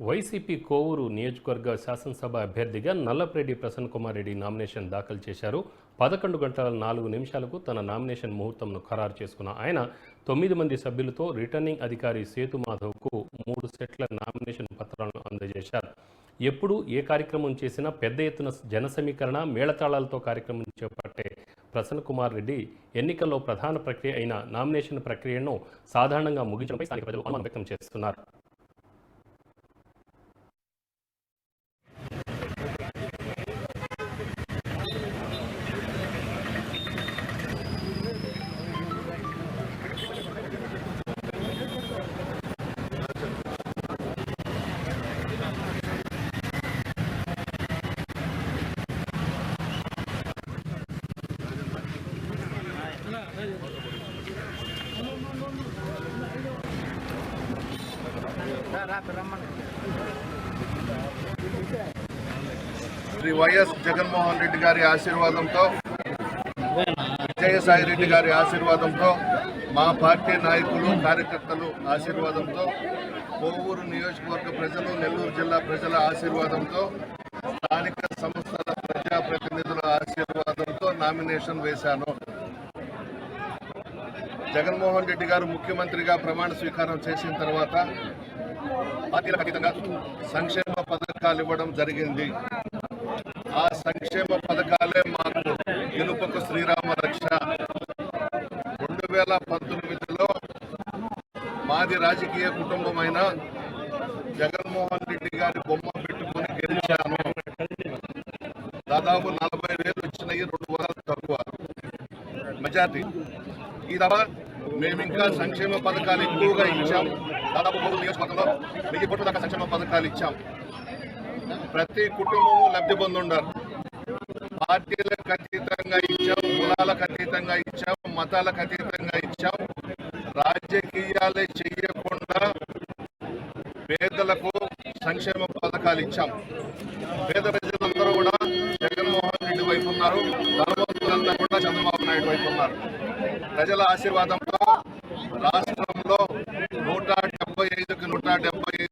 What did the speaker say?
YCP Kovur నియోజకవర్గ శాసనసభ అభ్యర్థిగా నల్లపరెడ్డి ప్రసన్న కుమార్ రెడ్డి నామినేషన్ దాఖలు చేశారు. 11 గంటల 4 నిమిషాలకు తన నామినేషన్ ముహూర్తంను ఖరారు చేసుకున్న ఆయన 9 మంది సభ్యులతో రిటర్నింగ్ అధికారి సేతు మాధవ్కు 3 సెట్ల నామినేషన్ పత్రాలను అందజేశారు. ఎప్పుడు ఏ కార్యక్రమం చేసినా పెద్ద ఎత్తున జన సమీకరణ మేళతాళాలతో కార్యక్రమం చేపట్టే ప్రసన్న కుమార్ రెడ్డి ఎన్నికల్లో ప్రధాన ప్రక్రియ అయిన నామినేషన్ ప్రక్రియను సాధారణంగా ముగించడంపై స్థానిక ప్రజలు అనుమానం వ్యక్తం చేస్తున్నారు. శ్రీ వైఎస్ జగన్మోహన్ రెడ్డి గారి ఆశీర్వాదంతో, విజయసాయి రెడ్డి గారి ఆశీర్వాదంతో, మా పార్టీ నాయకులు కార్యకర్తలు ఆశీర్వాదంతో, కోవూరు నియోజకవర్గ ప్రజలు, నెల్లూరు జిల్లా ప్రజల ఆశీర్వాదంతో, స్థానిక సంస్థల ప్రజాప్రతినిధుల ఆశీర్వాదంతో నామినేషన్ వేశాను. జగన్మోహన్ రెడ్డి గారు ముఖ్యమంత్రిగా ప్రమాణ స్వీకారం చేసిన తర్వాత పార్టీలకు అతీతంగా సంక్షేమ పథకాలు ఇవ్వడం జరిగింది. ఆ సంక్షేమ పథకాలే మాకు గెలుపుకు శ్రీరామ రక్ష. 2019లో మాది రాజకీయ కుటుంబమైన జగన్మోహన్ రెడ్డి గారి బొమ్మ పెట్టుకుని గెలిచాను. దాదాపు 40,000 వచ్చినాయి, 200 తక్కువ మెజార్టీ. ఈ తర్వాత మేమింకా సంక్షేమ పథకాలు ఎక్కువగా ఇచ్చాం. దాదాపు 3 నియోజకవర్గంలో 1000 కోట్ల దాకా సంక్షేమ పథకాలు ఇచ్చాం. ప్రతి కుటుంబము లబ్ధి పొందుండారు. పార్టీలకు అతీతంగా ఇచ్చాం, కులాలకు అతీతంగా ఇచ్చాం, మతాలకు అతీతంగా ఇచ్చాం. రాజకీయాలే చెయ్యకుండా పేదలకు సంక్షేమ పథకాలు ఇచ్చాం. పేద ప్రజలందరూ కూడా జగన్మోహన్ రెడ్డి వైపు ఉన్నారు, ధనవంతులంతా కూడా చంద్రబాబు నాయుడు వైపు ఉన్నారు. ప్రజల ఆశీర్వాదంతో రాష్ట్ర